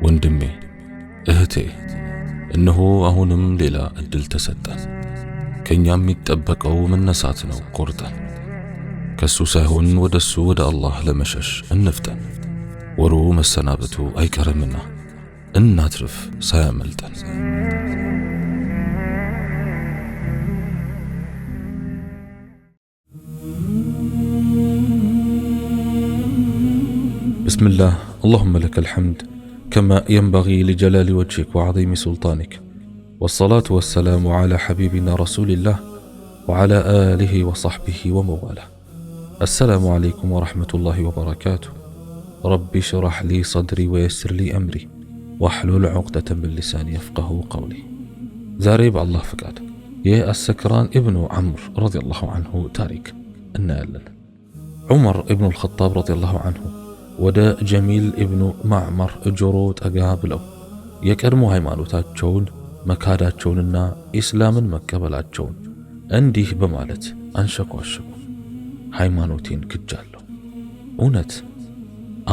ወንድሜ እህቴ እነሆ አሁንም ሌላ እድል ተሰጠን። ከኛም የሚጠበቀው መነሳት ነው። ቆርጠን ከሱ ሳይሆን ወደሱ ወደ አላህ ለመሸሽ እንፍጠን። ወሩ መሰናበቱ አይቀርምና እናትርፍ ሳያመልጠን። ብስሚላህ اللهم لك الحمد كما ينبغي لجلال وجهك وعظيم سلطانك، والصلاة والسلام على حبيبنا رسول الله وعلى آله وصحبه ومواله. السلام عليكم ورحمة الله وبركاته. ربي اشرح لي صدري ويسر لي أمري واحلل عقدة من لساني يفقه قولي. زاري بالله فقاد يا السكران ابن عمرو رضي الله عنه تاريك النال عمر ابن الخطاب رضي الله عنه ወደ ጀሚል ኢብኑ ማዕመር ጆሮ ጠጋ ብለው የቀድሞ ሃይማኖታቸውን መካዳቸውንና ኢስላምን መቀበላቸውን እንዲህ በማለት አንሸኳሸኩ። ሃይማኖቴን ክጃለሁ። እውነት?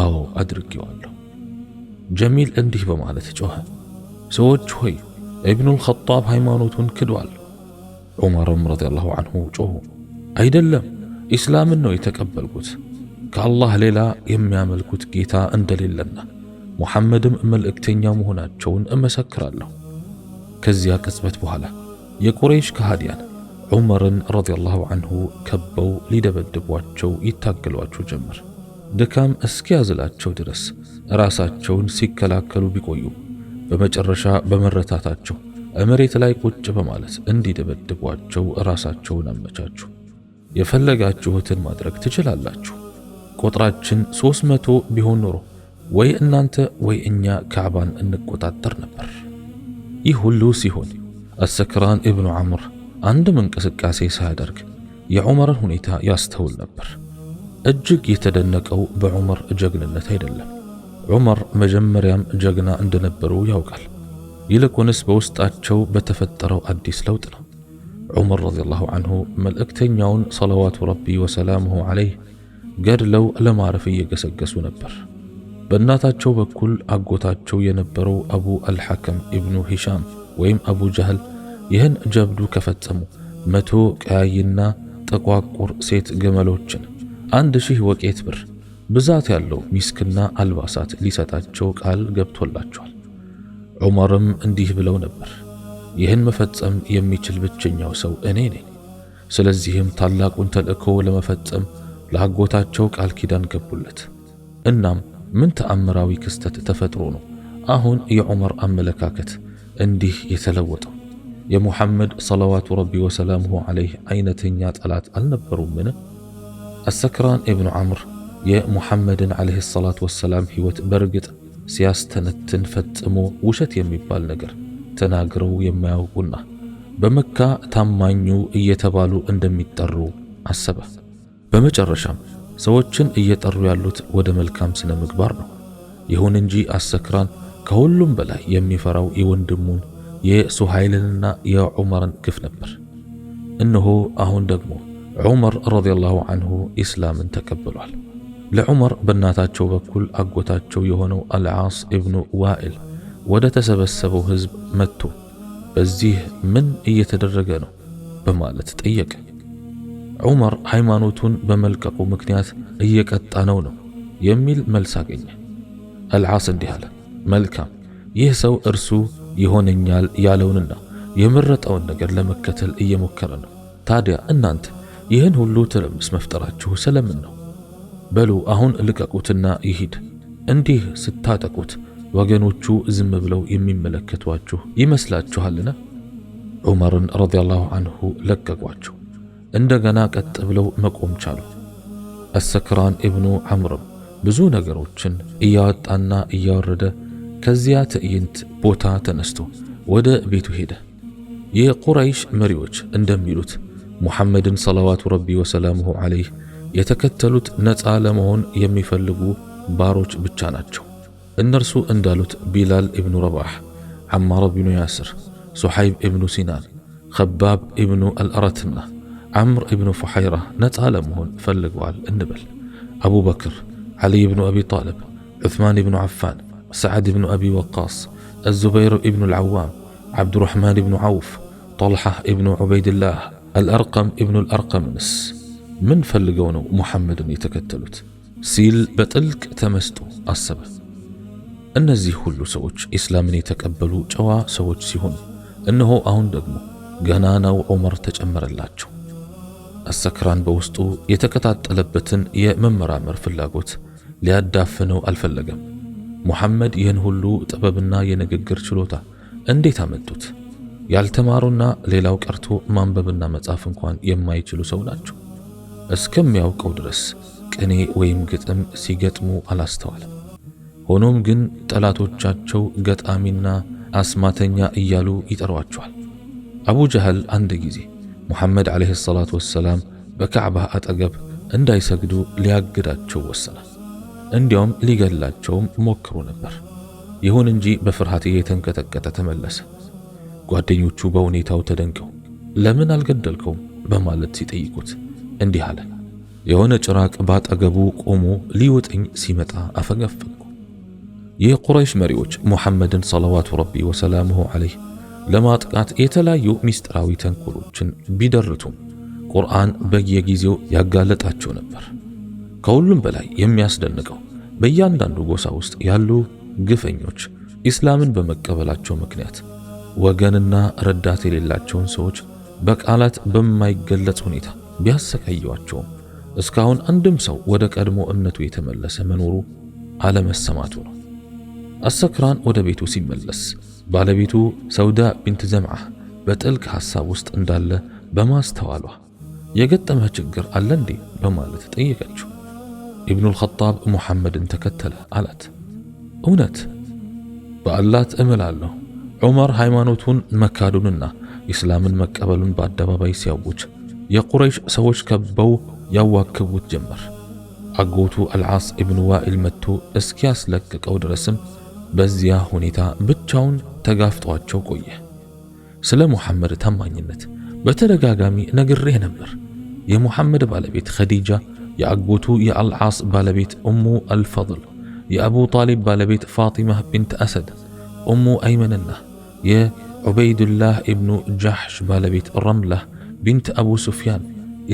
አዎ አድርጌዋለሁ። ጀሚል እንዲህ በማለት ጮኸ፣ ሰዎች ሆይ ኢብኑል ኸጣብ ሃይማኖቱን ክዷል። ዑመርም ረዲየላሁ ዐንሁ ጮኹ፣ አይደለም ኢስላምን ነው የተቀበልኩት፣ ከአላህ ሌላ የሚያመልኩት ጌታ እንደሌለና ሙሐመድም መልእክተኛ መሆናቸውን እመሰክራለሁ። ከዚያ ቅጽበት በኋላ የቁረይሽ ከሃዲያን ዑመርን ረዲየላሁ ዐንሁ ከበው ሊደበድቧቸው ይታገሏቸው ጀመር። ድካም እስኪያዝላቸው ድረስ ራሳቸውን ሲከላከሉ ቢቆዩ በመጨረሻ በመረታታቸው መሬት ላይ ቁጭ በማለት እንዲደበድቧቸው ራሳቸውን አመቻቹ። የፈለጋችሁትን ማድረግ ትችላላችሁ፣ ቁጥራችን 300 ቢሆን ኖሮ ወይ እናንተ ወይ እኛ ካዕባን እንቆጣጠር ነበር። ይህ ሁሉ ሲሆን አሰክራን ኢብኑ ዐምር አንድም እንቅስቃሴ ሳያደርግ የዑመርን ሁኔታ ያስተውል ነበር። እጅግ የተደነቀው በዑመር ጀግንነት አይደለም። ዑመር መጀመሪያም ጀግና እንደነበሩ ያውቃል። ይልቁንስ በውስጣቸው በተፈጠረው አዲስ ለውጥ ነው። ዑመር ረዲየላሁ ዐንሁ መልእክተኛውን ሰለዋቱ ረቢ ወሰላሙሁ ዐለይህ ገድለው ለማረፍ እየገሰገሱ ነበር። በእናታቸው በኩል አጎታቸው የነበረው አቡ አልሐከም ኢብኑ ሂሻም ወይም አቡ ጀህል ይህን ጀብዱ ከፈጸሙ 100 ቀያይና ጠቋቁር ሴት ግመሎችን 1000 ወቄት ብር ብዛት ያለው ሚስክና አልባሳት ሊሰጣቸው ቃል ገብቶላቸዋል። ዑመርም እንዲህ ብለው ነበር፣ ይህን መፈጸም የሚችል ብቸኛው ሰው እኔ ነኝ። ስለዚህም ታላቁን ተልእኮ ለመፈጸም ለአጎታቸው ቃል ኪዳን ገቡለት። እናም ምን ተአምራዊ ክስተት ተፈጥሮ ነው አሁን የዑመር አመለካከት እንዲህ የተለወጠው? የሙሐመድ ሰለዋቱ ረቢ ወሰላሙሁ ዐለይህ አይነተኛ ጠላት አልነበሩምን? አሰክራን ኢብኑ ዐምር የሙሐመድን ዐለይሂ ሰላቱ ወሰላም ሕይወት በርግጥ ሲያስተነትን ፈጽሞ ውሸት የሚባል ነገር ተናግረው የማያውቁና በመካ ታማኙ እየተባሉ እንደሚጠሩ አሰበ። በመጨረሻም ሰዎችን እየጠሩ ያሉት ወደ መልካም ስነ ምግባር ነው። ይሁን እንጂ አሰክራን ከሁሉም በላይ የሚፈራው የወንድሙን የሱሃይልንና የዑመርን ግፍ ነበር። እነሆ አሁን ደግሞ ዑመር ረዲየላሁ ዐንሁ ኢስላምን ተቀብሏል። ለዑመር በእናታቸው በኩል አጎታቸው የሆነው አልዓስ ኢብኑ ዋኢል ወደ ተሰበሰበው ሕዝብ መጥቶ በዚህ ምን እየተደረገ ነው በማለት ጠየቀ። ዑመር ሃይማኖቱን በመልቀቁ ምክንያት እየቀጣ ነው የሚል መልስ አገኘ። አልዓስ እንዲህ አለ፣ መልካም፣ ይህ ሰው እርሱ ይሆነኛል ያለውንና የመረጠውን ነገር ለመከተል እየሞከረ ነው። ታዲያ እናንተ ይህን ሁሉ ትርምስ መፍጠራችሁ ስለምን ነው? በሉ አሁን ልቀቁትና ይሂድ። እንዲህ ስታጠቁት ወገኖቹ ዝም ብለው የሚመለከቷችሁ ይመስላችኋልን? ዑመርን ረዲየላሁ ዐንሁ ለቀቋቸው። እንደገና ቀጥ ብለው መቆም ቻሉ። አሰክራን ኢብኑ ዐምርም ብዙ ነገሮችን እያወጣና እያወረደ ከዚያ ትዕይንት ቦታ ተነስቶ ወደ ቤቱ ሄደ። የቁረይሽ መሪዎች እንደሚሉት ሙሐመድን ሰለዋቱ ረቢ ወሰላሙሁ ዐለይህ የተከተሉት ነፃ ለመሆን የሚፈልጉ ባሮች ብቻ ናቸው። እነርሱ እንዳሉት ቢላል ኢብኑ ረባህ፣ ዐማር ኢብኑ ያስር፣ ሱሐይብ ኢብኑ ሲናን፣ ኸባብ ኢብኑ አልአረትና عمر ابن فحيرة نتعى لمهن فلقوال النبل أبو بكر، علي بن أبي طالب، عثمان بن عفان، سعد بن أبي وقاص، الزبير بن العوام، عبد الرحمن بن عوف، طلحة بن عبيد الله، الأرقم بن الأرقمنس من فلقونه محمد يتكتلت ሲል በጥልቅ ተመስጦ አሰበ። እነዚህ ሁሉ ሰዎች ኢስላምን የተቀበሉ ጨዋ ሰዎች ሲሆኑ እነሆ አሁን ደግሞ ገናናው ዑመር ተጨመረላቸው። አሰክራን በውስጡ የተከታተለበትን የመመራመር ፍላጎት ሊያዳፍነው አልፈለገም። ሙሐመድ ይህን ሁሉ ጥበብና የንግግር ችሎታ እንዴት አመጡት? ያልተማሩና ሌላው ቀርቶ ማንበብና መጻፍ እንኳን የማይችሉ ሰው ናቸው። እስከሚያውቀው ድረስ ቅኔ ወይም ግጥም ሲገጥሙ አላስተዋለም። ሆኖም ግን ጠላቶቻቸው ገጣሚና አስማተኛ እያሉ ይጠሯቸዋል። አቡ ጀህል አንድ ጊዜ ሙሐመድ ዓለይሂ ሰላቱ ወሰላም በካዕባ አጠገብ እንዳይሰግዱ ሊያግዳቸው ወሰነ። እንዲያውም ሊገላቸውም ሞክሮ ነበር። ይሁን እንጂ በፍርሃት የተንቀጠቀጠ ተመለሰ። ጓደኞቹ በሁኔታው ተደንቀው ለምን አልገደልከውም በማለት ሲጠይቁት እንዲህ አለ፣ የሆነ ጭራቅ ባጠገቡ ቆሞ ሊወጠኝ ሲመጣ አፈገፈግኩ። የቁረይሽ መሪዎች ሙሐመድን ሰለዋቱ ረቢ ወሰላሙሁ ዐለይህ ለማጥቃት የተለያዩ ሚስጥራዊ ተንኮሎችን ቢደርቱም ቁርአን በየጊዜው ያጋለጣቸው ነበር። ከሁሉም በላይ የሚያስደንቀው በእያንዳንዱ ጎሳ ውስጥ ያሉ ግፈኞች ኢስላምን በመቀበላቸው ምክንያት ወገንና ረዳት የሌላቸውን ሰዎች በቃላት በማይገለጽ ሁኔታ ቢያሰቃዩአቸውም እስካሁን አንድም ሰው ወደ ቀድሞ እምነቱ የተመለሰ መኖሩ አለመሰማቱ ነው። አሰክራን ወደ ቤቱ ሲመለስ ባለቤቱ ሰውዳ ቢንት ዘምዓ በጥልቅ ሐሳብ ውስጥ እንዳለ በማስተዋሏ የገጠመ ችግር አለ እንዴ በማለት ጠየቀችው። ኢብኑል ኸጣብ ሙሐመድን ተከተለ አላት። እውነት በአላህ እምላለሁ ዑመር ሃይማኖቱን መካዱንና ኢስላምን መቀበሉን በአደባባይ ሲያውጅ የቁረይሽ ሰዎች ከበው ያዋክቡት ጀመር። አጎቱ አልዓስ ኢብኑ ዋኢል መጥቶ እስኪያስለቅቀው ድረስም በዚያ ሁኔታ ብቻውን ተጋፍጧቸው ቆየ። ስለ ሙሐመድ ታማኝነት በተደጋጋሚ ነግሬህ ነበር። የሙሐመድ ባለቤት ኸዲጃ፣ የአጎቱ የአልዓስ ባለቤት ኡሙ አልፈضል፣ የአቡ ጣሊብ ባለቤት ፋጢማ ቢንት አሰድ ኡሙ አይመንና የዑበይዱላህ ኢብኑ ጃሕሽ ባለቤት ረምላህ ቢንት አቡ ሱፊያን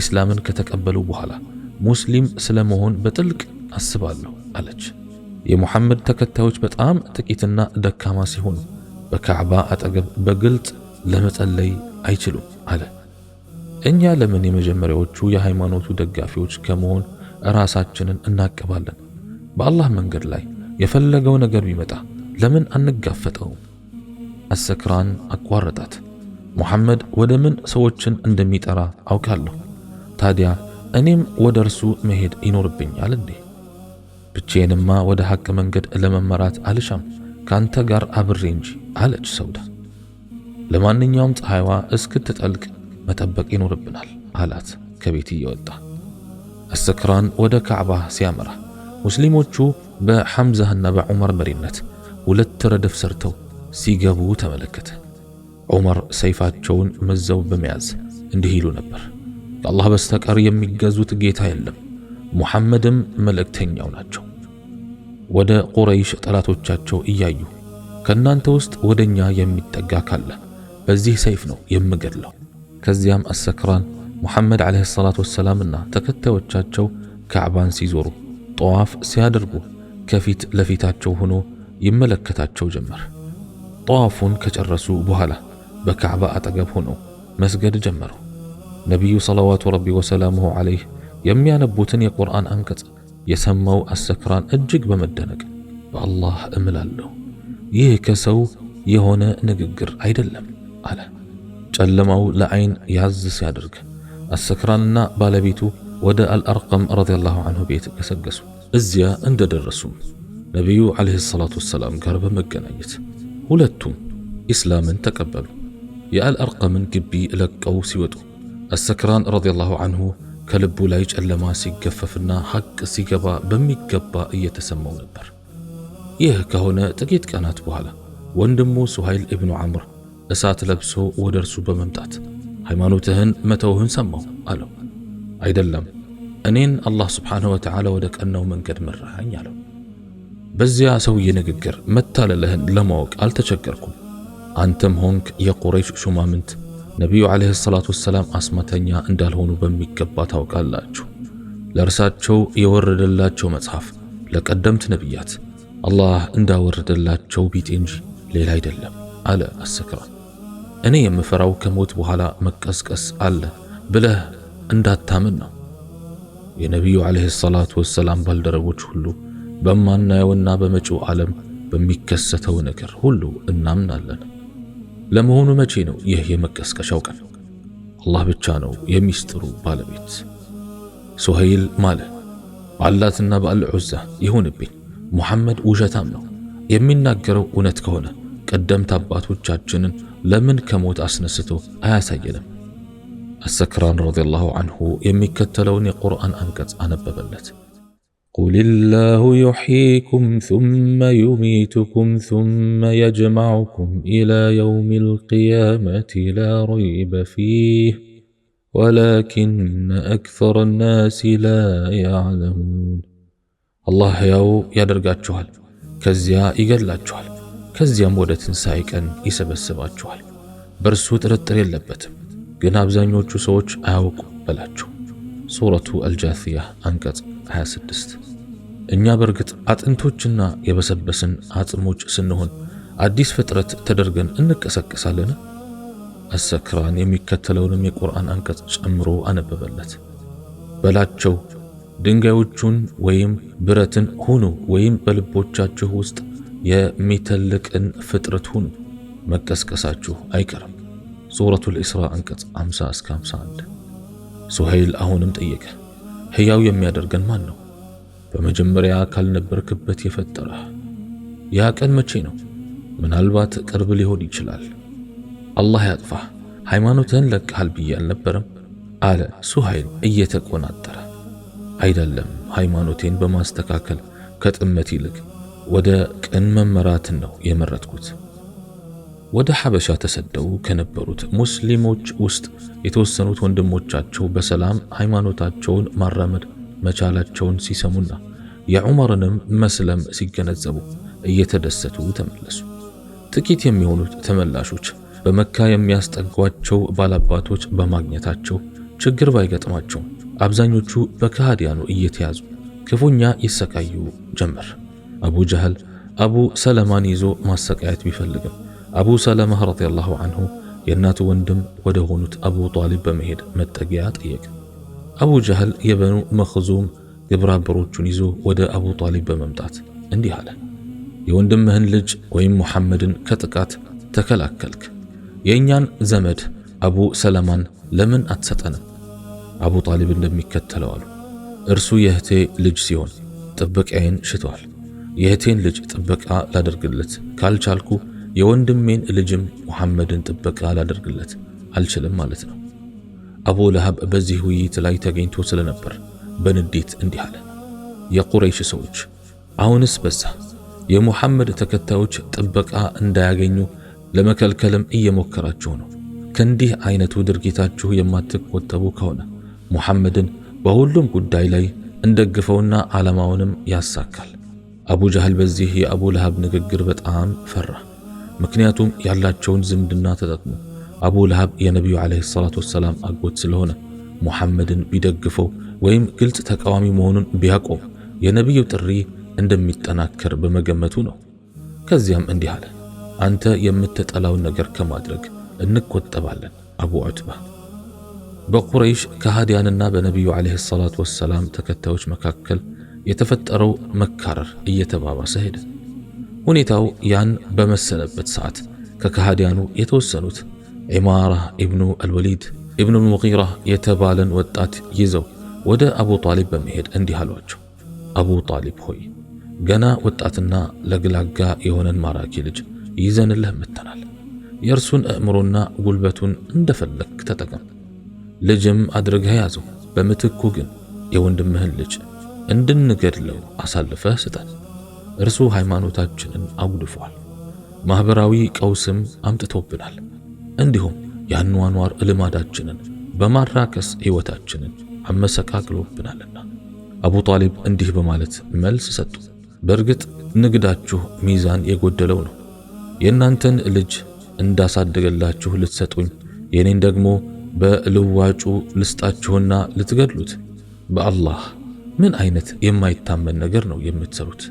ኢስላምን ከተቀበሉ በኋላ ሙስሊም ስለመሆን በጥልቅ አስባለሁ አለች። የሙሐመድ ተከታዮች በጣም ጥቂትና ደካማ ሲሆኑ በካዕባ አጠገብ በግልጽ ለመጸለይ አይችሉም አለ። እኛ ለምን የመጀመሪያዎቹ የሃይማኖቱ ደጋፊዎች ከመሆን ራሳችንን እናቀባለን? በአላህ መንገድ ላይ የፈለገው ነገር ቢመጣ ለምን አንጋፈጠውም? አሰክራን አቋረጣት። ሙሐመድ ወደ ምን ሰዎችን እንደሚጠራ አውቃለሁ። ታዲያ እኔም ወደ እርሱ መሄድ ይኖርብኛል እንዴ? ብቻዬንማ ወደ ሐቅ መንገድ ለመመራት አልሻም፣ ካንተ ጋር አብሬ እንጂ አለች ሰውዳ። ለማንኛውም ፀሐይዋ እስክትጠልቅ መጠበቅ ይኖርብናል አላት ከቤት እየወጣ። አሰክራን ወደ ካዕባ ሲያመራ ሙስሊሞቹ በሐምዛና በዑመር መሪነት ሁለት ረድፍ ሰርተው ሲገቡ ተመለከተ። ዑመር ሰይፋቸውን መዘው በመያዝ እንዲህ ይሉ ነበር፣ ከአላህ በስተቀር የሚገዙት ጌታ የለም፣ ሙሐመድም መልእክተኛው ናቸው። ወደ ቁረይሽ ጠላቶቻቸው እያዩ ከናንተ ውስጥ ወደኛ የሚጠጋ ካለ በዚህ ሰይፍ ነው የምገድለው። ከዚያም አሰክራን ሙሐመድ ዓለይሂ ሰላቱ ወሰላምና ተከታዮቻቸው ካዕባን ሲዞሩ ጠዋፍ ሲያደርጉ ከፊት ለፊታቸው ሆኖ ይመለከታቸው ጀመር። ጠዋፉን ከጨረሱ በኋላ በካዕባ አጠገብ ሆነው መስገድ ጀመሩ። ነቢዩ ሰለዋቱ ረቢ ወሰላሙሁ ዐለይህ የሚያነቡትን የቁርአን አንቀጽ የሰማው አሰክራን እጅግ በመደነቅ በአላህ እምላለሁ ይህ ከሰው የሆነ ንግግር አይደለም አለ። ጨለማው ለዓይን ያዝ ሲያደርግ አሰክራንና ባለቤቱ ወደ አልአርቀም ረዲየላሁ ዐንሁ ቤት ገሰገሱ። እዚያ እንደደረሱም ነቢዩ ዓለይሂ ሰላቱ ወሰላም ጋር በመገናኘት ሁለቱም ኢስላምን ተቀበሉ። የአልአርቀምን ግቢ ለቀው ሲወጡ አሰክራን ረዲየላሁ ዐንሁ ከልቡ ላይ ጨለማ ሲገፈፍና ሐቅ ሲገባ በሚገባ እየተሰማው ነበር። ይህ ከሆነ ጥቂት ቀናት በኋላ ወንድሙ ሱሃይል ኢብኑ ዐምር እሳት ለብሶ ወደ እርሱ በመምጣት ሃይማኖትህን መተውህን ሰማሁ አለው። አይደለም፣ እኔን አላህ ስብሓንሁ ወተዓላ ወደ ቀናው መንገድ መራኝ አለው። በዚያ ሰውዬ ንግግር መታለልህን ለማወቅ አልተቸገርኩም። አንተም ሆንክ የቁረይሽ ሹማምንት ነቢዩ ዓለይሂ ሰላቱ ወሰላም አስማተኛ እንዳልሆኑ በሚገባ ታውቃላችሁ። ለእርሳቸው የወረደላቸው መጽሐፍ ለቀደምት ነቢያት አላህ እንዳወረደላቸው ቢጤ እንጂ ሌላ አይደለም አለ አሰክራን። እኔ የምፈራው ከሞት በኋላ መቀስቀስ አለ ብለህ እንዳታምን ነው። የነቢዩ ዓለይሂ ሰላቱ ወሰላም ባልደረቦች ሁሉ በማናየውና በመጪው ዓለም በሚከሰተው ነገር ሁሉ እናምናለን። ለመሆኑ መቼ ነው ይህ የመቀስቀሻው ቀን? አላህ ብቻ ነው የሚስጥሩ ባለቤት። ሱሀይል ማለ በአላትና በአልዑዛ ይሁንብኝ፣ ሙሐመድ ውሸታም ነው። የሚናገረው እውነት ከሆነ ቀደምት አባቶቻችንን ለምን ከሞት አስነስቶ አያሳየንም? አሰክራን ረዲየላሁ ዐንሁ የሚከተለውን የቁርአን አንቀጽ አነበበለት። ቁልላሁ ዩሕይኩም ሱመ ዩሚቱኩም ሱመ የጅመዑኩም ኢላ የውሚል ቂያመቲ ላ ረይበ ፊህ ወላኪነ አክሰረ ናሲ ላ ያዕለሙን። አላህ ሕያው ያደርጋችኋል፣ ከዚያ ይገድላችኋል፣ ከዚያም ወደ ትንሣኤ ቀን ይሰበስባችኋል። በእርሱ ጥርጥር የለበትም፣ ግን አብዛኞቹ ሰዎች አያውቁም በላቸው። ሱረቱ አልጃሲያ አንቀጽ 26። እኛ በእርግጥ አጥንቶችና የበሰበስን አጽሞች ስንሆን አዲስ ፍጥረት ተደርገን እንቀሰቀሳለን? አሰክራን የሚከተለውንም የቁርአን አንቀጽ ጨምሮ አነበበለት። በላቸው ድንጋዮቹን ወይም ብረትን ሁኑ ወይም በልቦቻችሁ ውስጥ የሚተልቅን ፍጥረት ሁኑ፣ መቀስቀሳችሁ አይቀርም። ሱረቱል ኢስራ አንቀጽ 50 እስከ 51። ሱሀይል አሁንም ጠየቀ፣ ሕያው የሚያደርገን ማን ነው? በመጀመሪያ ካልነበርክበት የፈጠረህ። ያ ቀን መቼ ነው? ምናልባት ቅርብ ሊሆን ይችላል። አላህ ያጥፋህ፣ ሃይማኖትህን ለቀሃል ብዬ አልነበረም አለ ሱሀይል እየተቆናጠረ። አይደለም፣ ሃይማኖቴን በማስተካከል ከጥመት ይልቅ ወደ ቅን መመራትን ነው የመረጥኩት። ወደ ሐበሻ ተሰደው ከነበሩት ሙስሊሞች ውስጥ የተወሰኑት ወንድሞቻቸው በሰላም ሃይማኖታቸውን ማራመድ መቻላቸውን ሲሰሙና የዑመርንም መስለም ሲገነዘቡ እየተደሰቱ ተመለሱ። ጥቂት የሚሆኑት ተመላሾች በመካ የሚያስጠጓቸው ባላባቶች በማግኘታቸው ችግር ባይገጥማቸው አብዛኞቹ በከሃዲያኑ እየተያዙ ክፉኛ ይሰቃዩ ጀመር። አቡ ጀህል አቡ ሰለማን ይዞ ማሰቃየት ቢፈልግም አቡ ሰለማ ረዲየላሁ ዐንሁ የእናቱ ወንድም ወደ ሆኑት አቡ ጣሊብ በመሄድ መጠጊያ ጠየቀ። አቡ ጀህል የበኑ መኽዙም ግብረአበሮቹን ይዞ ወደ አቡ ጣሊብ በመምጣት እንዲህ አለ፣ የወንድምህን ልጅ ወይም ሙሐመድን ከጥቃት ተከላከልክ፣ የእኛን ዘመድ አቡ ሰለማን ለምን አትሰጠንም? አቡ ጣሊብ እንደሚከተለው አሉ፣ እርሱ የእህቴ ልጅ ሲሆን ጥበቃዬን ሽቷል። የእህቴን ልጅ ጥበቃ ላደርግለት ካልቻልኩ የወንድሜን ልጅም ሙሐመድን ጥበቃ ላደርግለት አልችልም ማለት ነው። አቡ ለሃብ በዚህ ውይይት ላይ ተገኝቶ ስለነበር በንዴት እንዲህ አለ፣ የቁረይሽ ሰዎች አሁንስ በዛ። የሙሐመድ ተከታዮች ጥበቃ እንዳያገኙ ለመከልከልም እየሞከራችሁ ነው። ከእንዲህ አይነቱ ድርጊታችሁ የማትቆጠቡ ከሆነ ሙሐመድን በሁሉም ጉዳይ ላይ እንደግፈውና ዓላማውንም ያሳካል። አቡ ጀህል በዚህ የአቡ ለሃብ ንግግር በጣም ፈራ። ምክንያቱም ያላቸውን ዝምድና ተጠቅሞ አቡ ለሃብ የነቢዩ ዓለይሂ ሰላቱ ወሰላም አጎት ስለሆነ ሙሐመድን ቢደግፈው ወይም ግልጽ ተቃዋሚ መሆኑን ቢያቆም የነቢዩ ጥሪ እንደሚጠናከር በመገመቱ ነው። ከዚያም እንዲህ አለ፣ አንተ የምትጠላውን ነገር ከማድረግ እንቆጠባለን። አቡ ዑትባ በቁረይሽ ከሃዲያንና በነቢዩ ዓለይሂ ሰላቱ ወሰላም ተከታዮች መካከል የተፈጠረው መካረር እየተባባሰ ሄደ። ሁኔታው ያን በመሰለበት ሰዓት ከከሃዲያኑ የተወሰኑት ዒማራ ኢብኑ አልወሊድ ኢብኑ ሙጊራ የተባለን ወጣት ይዘው ወደ አቡ ጣሊብ በመሄድ እንዲህ አሏቸው፣ አቡ ጣሊብ ሆይ ገና ወጣትና ለግላጋ የሆነን ማራኪ ልጅ ይዘንልህ መጥተናል። የእርሱን አእምሮና ጉልበቱን እንደፈለክ ተጠቀም፣ ልጅም አድርገህ ያዘው። በምትኩ ግን የወንድምህን ልጅ እንድንገድለው አሳልፈህ ስጠን። እርሱ ሃይማኖታችንን አጉድፏል፣ ማህበራዊ ቀውስም አምጥቶብናል። እንዲሁም የአኗኗር ልማዳችንን በማራከስ ሕይወታችንን አመሰቃቅሎብናልና። አቡ ጣሊብ እንዲህ በማለት መልስ ሰጡ፣ በእርግጥ ንግዳችሁ ሚዛን የጎደለው ነው። የእናንተን ልጅ እንዳሳደገላችሁ ልትሰጡኝ፣ የኔን ደግሞ በልዋጩ ልስጣችሁና ልትገድሉት? በአላህ ምን አይነት የማይታመን ነገር ነው የምትሰሩት?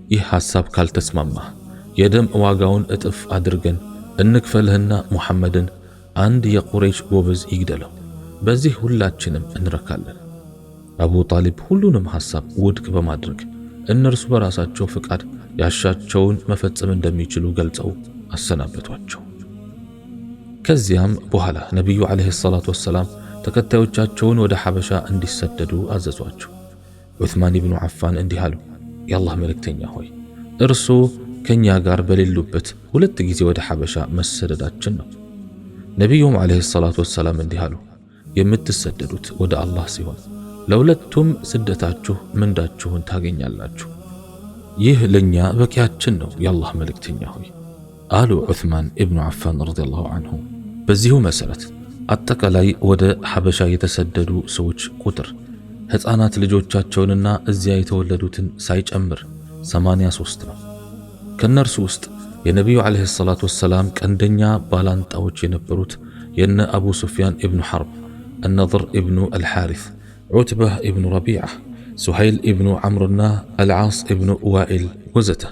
ይህ ሐሳብ ካልተስማማ የደም ዋጋውን እጥፍ አድርገን እንክፈልህና ሙሐመድን አንድ የቁረይሽ ጎበዝ ይግደለው። በዚህ ሁላችንም እንረካለን። አቡ ጣሊብ ሁሉንም ሐሳብ ውድቅ በማድረግ እነርሱ በራሳቸው ፍቃድ ያሻቸውን መፈጸም እንደሚችሉ ገልጸው አሰናበቷቸው። ከዚያም በኋላ ነቢዩ ዓለይሂ ሰላቱ ወሰላም ተከታዮቻቸውን ወደ ሐበሻ እንዲሰደዱ አዘዟቸው። ዑስማን ኢብኑ ዓፋን እንዲህ አሉ፣ የአላህ መልእክተኛ ሆይ እርሶ ከኛ ጋር በሌሉበት 2 ጊዜ ወደ ሐበሻ መሰደዳችን ነው። ነቢዩም ዓለይሂ ሰላቱ ወሰላም እንዲህ አሉ፣ የምትሰደዱት ወደ አላህ ሲሆን ለሁለቱም ስደታችሁ ምንዳችሁን ታገኛላችሁ። ይህ ለኛ በቂያችን ነው የአላህ መልእክተኛ ሆይ አሉ ዑስማን ኢብኑ ዓፋን ረዲየላሁ ዐንሁ። በዚሁ መሰረት አጠቃላይ ወደ ሐበሻ የተሰደዱ ሰዎች ቁጥር ሕፃናት ልጆቻቸውንና እዚያ የተወለዱትን ሳይጨምር 83 ነው። ከነርሱ ውስጥ የነቢዩ ዓለይሂ ሰላቱ ወሰላም ቀንደኛ ባላንጣዎች የነበሩት የነ አቡ ሱፊያን ኢብኑ ሐርብ፣ አልነድር ኢብኑ አልሓሪስ፣ ዑትባህ ኢብኑ ረቢዓ፣ ሱሀይል ኢብኑ ዐምርና አልዓስ ኢብኑ ዋኢል ወዘተ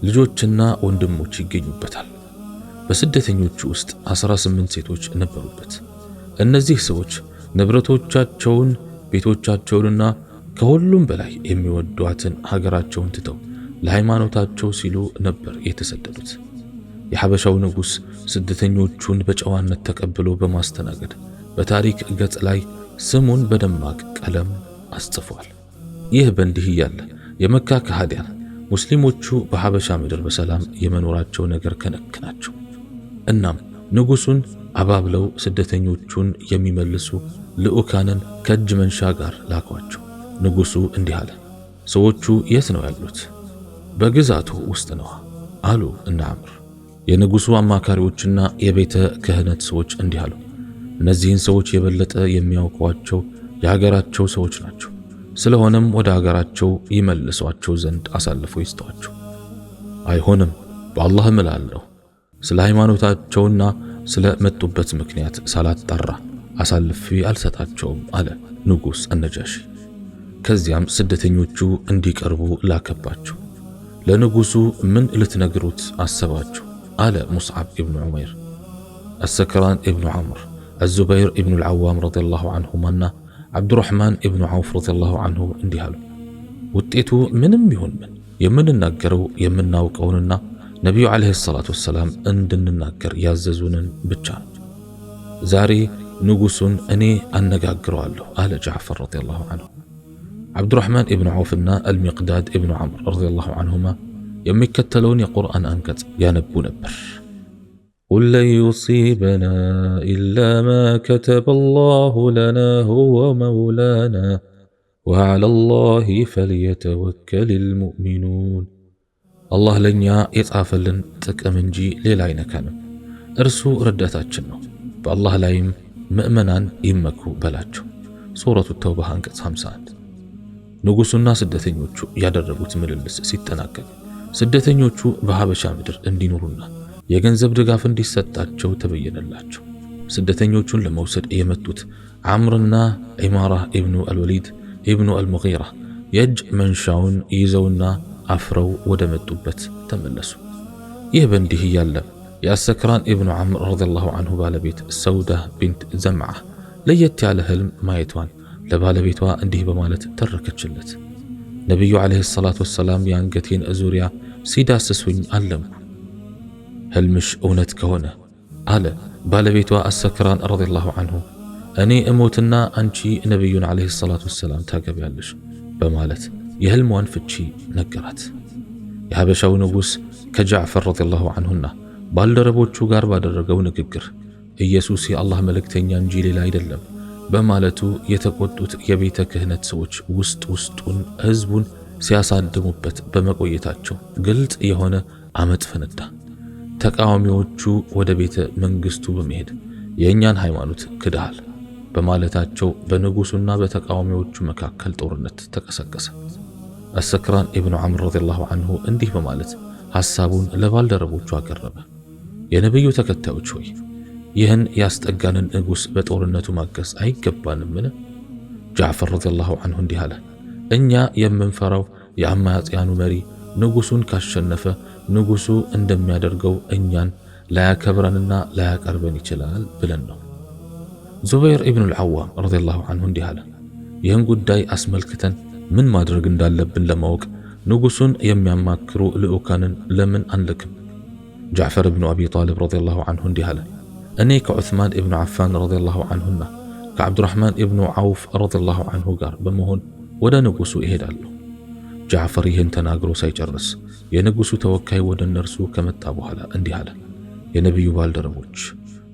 ልጆችና ወንድሞች ይገኙበታል። በስደተኞቹ ውስጥ 18 ሴቶች ነበሩበት። እነዚህ ሰዎች ንብረቶቻቸውን፣ ቤቶቻቸውንና ከሁሉም በላይ የሚወዷትን ሀገራቸውን ትተው ለሃይማኖታቸው ሲሉ ነበር የተሰደዱት። የሐበሻው ንጉሥ ስደተኞቹን በጨዋነት ተቀብሎ በማስተናገድ በታሪክ ገጽ ላይ ስሙን በደማቅ ቀለም አስጽፏል። ይህ በእንዲህ እያለ የመካ ከሃዲያን ሙስሊሞቹ በሐበሻ ምድር በሰላም የመኖራቸው ነገር ከነክናቸው። እናም ንጉሡን አባብለው ስደተኞቹን የሚመልሱ ልዑካንን ከእጅ መንሻ ጋር ላኳቸው። ንጉሡ እንዲህ አለ፣ ሰዎቹ የት ነው ያሉት? በግዛቱ ውስጥ ነው አሉ እነ ዐምር። የንጉሡ አማካሪዎችና የቤተ ክህነት ሰዎች እንዲህ አሉ፣ እነዚህን ሰዎች የበለጠ የሚያውቋቸው የሀገራቸው ሰዎች ናቸው። ስለሆነም ወደ ሀገራቸው ይመልሷቸው ዘንድ አሳልፎ ይስጧቸው። አይሆንም፣ በአላህ እምላለሁ ስለ ሃይማኖታቸውና ስለ መጡበት ምክንያት ሳላጣራ አሳልፌ አልሰጣቸውም አለ ንጉሥ አነጃሺ። ከዚያም ስደተኞቹ እንዲቀርቡ ላከባቸው። ለንጉሡ ምን ልትነግሩት አሰባችሁ? አለ ሙስዓብ ኢብኑ ዑመይር፣ አሰክራን ኢብኑ ዐምር፣ አዙበይር ኢብኑ አልዓዋም ረዲየላሁ ዐንሁማና ዓብዱራሕማን ኢብኑ ዐውፍ ረዲየላሁ ዐንሁ እንዲህ አሉ፣ ውጤቱ ምንም ይሁን ምን የምንናገረው የምናውቀውንና ነቢዩ ዓለይሂ ሰላቱ ወሰላም እንድንናገር ያዘዙንን ብቻ ነው። ዛሬ ንጉሡን እኔ አነጋግረዋለሁ አለ ጃዕፈር ረዲየላሁ ዐንሁ። ዓብዱራሕማን ኢብኑ ዐውፍና አልሚቅዳድ ኢብኑ ዐምር ረዲየላሁ ዐንሁማ የሚከተለውን የቁርአን አንቀጽ ያነቡ ነበር። ቁል ለን ዩሲበና ኢላ ማ ከተበ አላሁ ለና ሁወ መውላና ወዐላ አላሂ ፈልየተወከሊል ሙእሚኑን። አላህ ለኛ የጻፈልን ጥቅም እንጂ ሌላ አይነካንም። እርሱ ረዳታችን ነው፣ በአላህ ላይም ምእመናን ይመኩ በላቸው። ሱረቱ ተውባ አንቀጽ 51። ንጉሡና ስደተኞቹ ያደረጉት ምልልስ ሲጠናቀቅ ስደተኞቹ በሐበሻ ምድር እንዲኖሩና የገንዘብ ድጋፍ እንዲሰጣቸው ተበየነላቸው። ስደተኞቹን ለመውሰድ የመጡት ዐምርና ዒማራ ኢብኑ አልወሊድ ኢብኑ አልሙጊራ የእጅ መንሻውን ይዘውና አፍረው ወደ መጡበት ተመለሱ። ይህ በእንዲህ እያለ የአሰክራን ኢብኑ ዐምር ረዲየላሁ ዐንሁ ባለቤት ሰውዳ ቢንት ዘምዓ ለየት ያለ ህልም ማየቷን ለባለቤቷ እንዲህ በማለት ተረከችለት። ነቢዩ ዓለይሂ ሰላቱ ወሰላም የአንገቴን ዙሪያ ሲዳስሱኝ አለምኩ። ህልምሽ እውነት ከሆነ አለ ባለቤቷ አሰክራን ረዲየላሁ ዐንሁ፣ እኔ እሞትና አንቺ ነቢዩን ዓለይሂ ሰላቱ ወሰላም ታገቢያለሽ በማለት የህልሟን ፍቺ ነገራት። የሐበሻው ንጉሥ ከጃዕፈር ረዲየላሁ ዐንሁና ባልደረቦቹ ጋር ባደረገው ንግግር ኢየሱስ የአላህ መልእክተኛ እንጂ ሌላ አይደለም በማለቱ የተቆጡት የቤተ ክህነት ሰዎች ውስጥ ውስጡን ህዝቡን ሲያሳድሙበት በመቆየታቸው ግልጽ የሆነ አመፅ ፈነዳ። ተቃዋሚዎቹ ወደ ቤተ መንግስቱ በመሄድ የእኛን ሃይማኖት ክደሃል በማለታቸው በንጉሡና በተቃዋሚዎቹ መካከል ጦርነት ተቀሰቀሰ። አሰክራን ኢብኑ ዐምር ረዲየላሁ ዐንሁ እንዲህ በማለት ሐሳቡን ለባልደረቦቹ አቀረበ። የነብዩ ተከታዮች ሆይ ይህን ያስጠጋንን ንጉሥ በጦርነቱ ማገዝ አይገባንምን? ጃዕፈር ረዲየላሁ ዐንሁ እንዲህ አለ፣ እኛ የምንፈራው የአማጽያኑ መሪ ንጉሱን ካሸነፈ ንጉሱ እንደሚያደርገው እኛን ላያከብረንና ላያቀርበን ይችላል ብለን ነው። ዙበይር ኢብኑ አልዓዋም ረዲየላሁ ዐንሁ እንዲህ አለ፣ ይህን ጉዳይ አስመልክተን ምን ማድረግ እንዳለብን ለማወቅ ንጉሱን የሚያማክሩ ልዑካንን ለምን አንልክም? ጃዕፈር ኢብኑ አቢ ጣሊብ ረዲየላሁ ዐንሁ እንዲህ አለ፣ እኔ ከዑስማን ኢብኑ ዓፋን ረዲየላሁ ዐንሁና ከዓብዱራሕማን ኢብኑ ዐውፍ ረዲየላሁ ዐንሁ ጋር በመሆን ወደ ንጉሱ እሄዳለሁ። ጃዕፈር ይህን ተናግሮ ሳይጨርስ የንጉሱ ተወካይ ወደ እነርሱ ከመጣ በኋላ እንዲህ አለ፣ የነቢዩ ባልደረቦች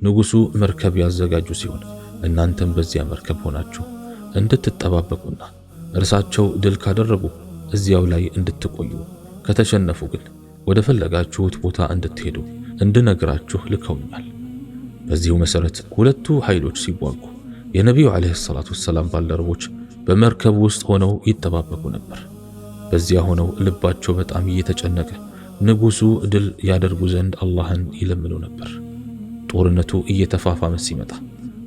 ንጉሱ መርከብ ያዘጋጁ ሲሆን እናንተም በዚያ መርከብ ሆናችሁ እንድትጠባበቁና እርሳቸው ድል ካደረጉ እዚያው ላይ እንድትቆዩ፣ ከተሸነፉ ግን ወደ ፈለጋችሁት ቦታ እንድትሄዱ እንድነግራችሁ ልከውኛል። በዚሁ መሰረት ሁለቱ ኃይሎች ሲዋጉ የነቢዩ ዓለይሂ ሰላቱ ወሰላም ባልደረቦች በመርከብ ውስጥ ሆነው ይጠባበቁ ነበር። በዚያ ሆነው ልባቸው በጣም እየተጨነቀ ንጉሱ ድል ያደርጉ ዘንድ አላህን ይለምኑ ነበር። ጦርነቱ እየተፋፋመ ሲመጣ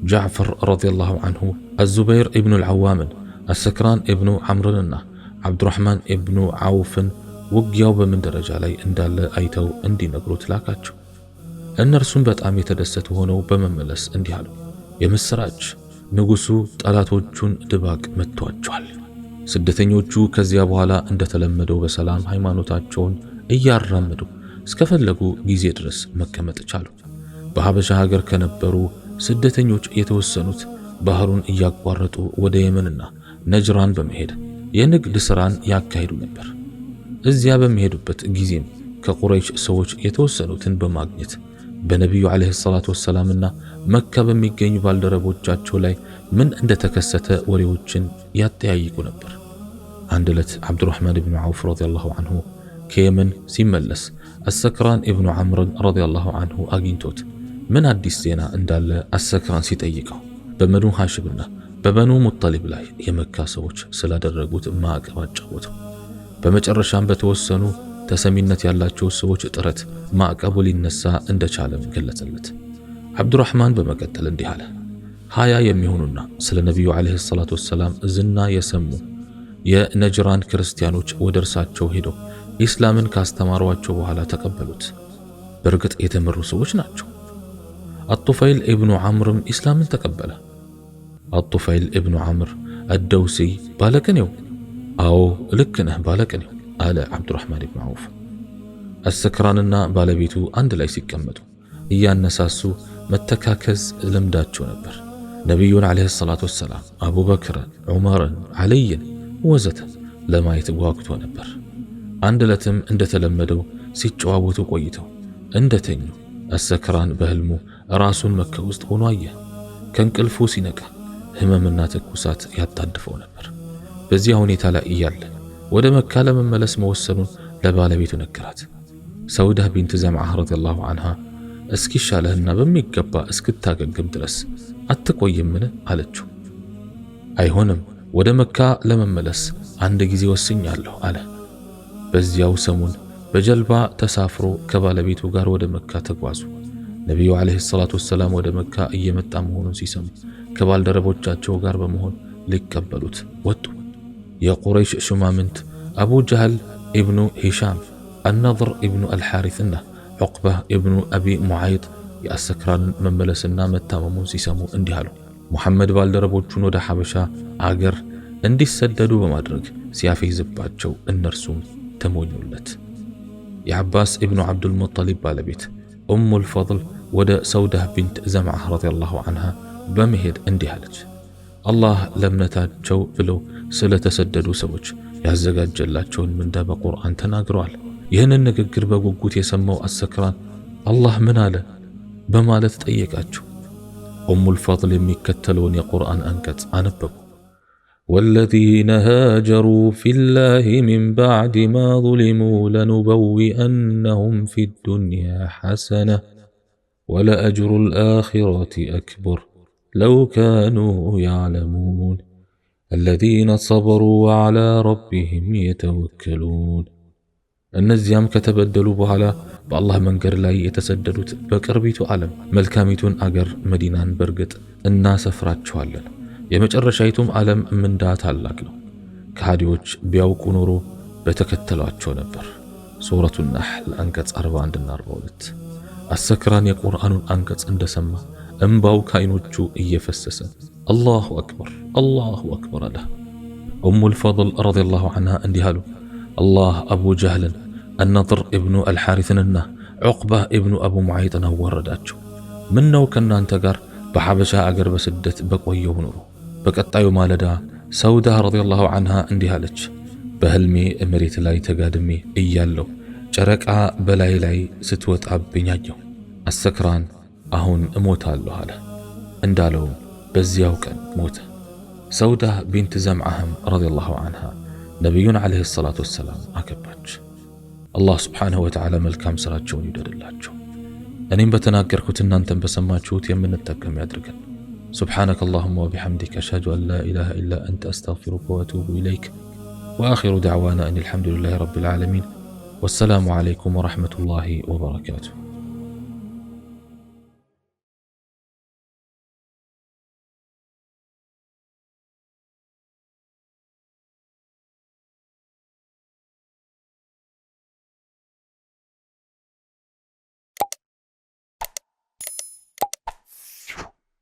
ጃዕፈር ረዲየላሁ ዐንሁ አዙበይር ኢብኑ አልዓዋምን፣ አሰክራን ኢብኑ ዐምርንና ዓብዱራሕማን ኢብኑ ዐውፍን ውጊያው በምን ደረጃ ላይ እንዳለ አይተው እንዲነግሩት ላካቸው። እነርሱም በጣም የተደሰቱ ሆነው በመመለስ እንዲህ አሉ፣ የምስራች ንጉሱ ጠላቶቹን ድባቅ መጥቷቸዋል። ስደተኞቹ ከዚያ በኋላ እንደተለመደው በሰላም ሃይማኖታቸውን እያራመዱ እስከፈለጉ ጊዜ ድረስ መቀመጥ ቻሉ። በሐበሻ ሀገር ከነበሩ ስደተኞች የተወሰኑት ባህሩን እያቋረጡ ወደ የመንና ነጅራን በመሄድ የንግድ ሥራን ያካሂዱ ነበር። እዚያ በሚሄዱበት ጊዜም ከቁረይሽ ሰዎች የተወሰኑትን በማግኘት በነቢዩ ዓለይሂ ሰላቱ ወሰላምና መካ በሚገኙ ባልደረቦቻቸው ላይ ምን እንደተከሰተ ወሬዎችን ያጠያይቁ ነበር። አንድ ዕለት ዓብዱራሕማን ኢብኑ ዐውፍ ረዲየላሁ ዐንሁ ከየመን ሲመለስ አሰክራን ኢብኑ ዐምርን ረዲየላሁ ዐንሁ አግኝቶት ምን አዲስ ዜና እንዳለ አሰክራን ሲጠይቀው በበኑ ሐሽምና በበኑ ሙጠሊብ ላይ የመካ ሰዎች ስላደረጉት ማዕቀብ አጫወተው። በመጨረሻም በተወሰኑ ተሰሚነት ያላቸው ሰዎች ጥረት ማዕቀቡ ሊነሳ እንደቻለም ገለጸለት። ዓብዱራሕማን በመቀጠል እንዲህ አለ፣ 20 የሚሆኑና ስለ ነቢዩ ዓለይሂ ሰላቱ ወሰላም ዝና የሰሙ የነጅራን ክርስቲያኖች ወደ እርሳቸው ሄደው ኢስላምን ካስተማሯቸው በኋላ ተቀበሉት። በእርግጥ የተመሩ ሰዎች ናቸው። አጡፈይል ኢብኑ ዐምርም ኢስላምን ተቀበለ። አጡፈይል ኢብኑ ዐምር አደውሲ ባለቅኔው፣ አዎ ልክ ነህ ባለቅኔው አለ ዓብዱራሕማን ኢብኑ ዐውፍ። አሰክራንና ባለቤቱ አንድ ላይ ሲቀመጡ እያነሳሱ መተካከዝ ልምዳቸው ነበር። ነቢዩን ዓለይሂ ሰላቱ ወሰላም፣ አቡበክርን፣ ዑመርን፣ ዓልይን ወዘተ ለማየት ጓጉቶ ነበር። አንድ ዕለትም እንደተለመደው ሲጨዋወቱ ቆይተው እንደተኙ አሰክራን በህልሙ ራሱን መካ ውስጥ ሆኖ አየ። ከእንቅልፉ ሲነቃ ህመምና ትኩሳት ያጣድፈው ነበር። በዚያ ሁኔታ ላይ እያለ ወደ መካ ለመመለስ መወሰኑን ለባለቤቱ ነገራት። ሰውዳ ቢንት ዘምዓ ረዲየላሁ ዐንሃ እስኪሻለህና በሚገባ እስክታገግም ድረስ አትቆይምን አለችው። አይሆንም፣ ወደ መካ ለመመለስ አንድ ጊዜ ወስኛለሁ አለ። በዚያው ሰሙን በጀልባ ተሳፍሮ ከባለቤቱ ጋር ወደ መካ ተጓዙ። ነቢዩ ዓለይሂ ሰላቱ ወሰላም ወደ መካ እየመጣ መሆኑን ሲሰሙ ከባልደረቦቻቸው ጋር በመሆን ሊቀበሉት ወጡ። የቁረይሽ ሹማምንት አቡ ጀህል ኢብኑ ሂሻም፣ አልነድር ኢብኑ አልሓሪትና ዑቅባህ ኢብኑ አቢ ሙዓይጥ የአሰክራንን መመለስና መታመሙን ሲሰሙ እንዲህ አሉ። ሙሐመድ ባልደረቦቹን ወደ ሐበሻ አገር እንዲሰደዱ በማድረግ ሲያፌዝባቸው እነርሱም ተሞኙለት። የዓባስ ኢብኑ ዓብዱልሙጠሊብ ባለቤት ኡሙል ፈድል ወደ ሰውዳህ ቢንት ዘምዓ ረዲየላሁ ዐንሃ በመሄድ እንዲህ አለች፣ አላህ ለእምነታቸው ብለው ስለተሰደዱ ሰዎች ያዘጋጀላቸውን ምንዳ በቁርአን ተናግረዋል። ይህንን ንግግር በጉጉት የሰማው አሰክራን አላህ ምን አለ በማለት ጠየቃቸው። ኡሙል ፈድል የሚከተለውን የቁርአን አንቀጽ አነበቡ። ወለዚነ ሃጀሩ ፊላሂ ሚን ባዕድ ማ ዙሊሙ ለኑበዊአነሁም ፊዱንያ ሐሰነ ወለአጅሩል አኺረቲ አክበር ለው ካኑ ያዕለሙን። الذين صبروا وعلى ربهم يتوكلون እነዚያም ከተበደሉ በኋላ በአላህ መንገድ ላይ የተሰደዱት በቅርቢቱ ዓለም መልካሚቱን አገር መዲናን በርግጥ እናሰፍራቸዋለን። የመጨረሻይቱም ዓለም ምንዳ ታላቅ ነው። ከሃዲዎች ቢያውቁ ኖሮ በተከተሏቸው ነበር። ሱረቱ ነሕል አንቀጽ 41 እና 42። አሰክራን የቁርአኑን አንቀጽ እንደሰማ እንባው ከዓይኖቹ እየፈሰሰ አላሁ አክበር አላሁ አክበር አለ። ኡሙል ፈድል ረዲየላሁ ዐንሃ እንዲህ አሉ። አላህ አቡ ጀህልን አነድር ኢብኑ አልሓሪትንና ዑቅባ ኢብኑ አቡ ሙዓይጥን አዋረዳቸው። ምን ነው ከእናንተ ጋር በሐበሻ አገር በስደት በቆየሁ ኖሮ። በቀጣዩ ማለዳ ሰውዳ ረዲየላሁ ዐንሃ እንዲህ አለች። በህልሜ መሬት ላይ ተጋድሜ እያለሁ ጨረቃ በላይ ላይ ስትወጣብኝ አየሁ። አሰክራን አሁን እሞታለሁ አለ። እንዳለውም በዚያው ቀን ሞተ። ሰውዳ ቢንት ዘምዓህም ረዲየላሁ ዐንሃ ነቢዩን ዓለይሂ ሰላቱ ወሰላም አገባች። አላህ ስብሓንሁ ወተዓላ መልካም ሥራቸውን ይውደድላቸው። እኔም በተናገርኩት እናንተን በሰማችሁት የምንጠቀም ያድርገን። سبحانك اللهم وبحمدك أشهد أن لا إله إلا أنت أستغفرك وأتوب إليك وآخر دعوانا أن الحمد لله رب العالمين والسلام عليكم ورحمة الله وبركاته.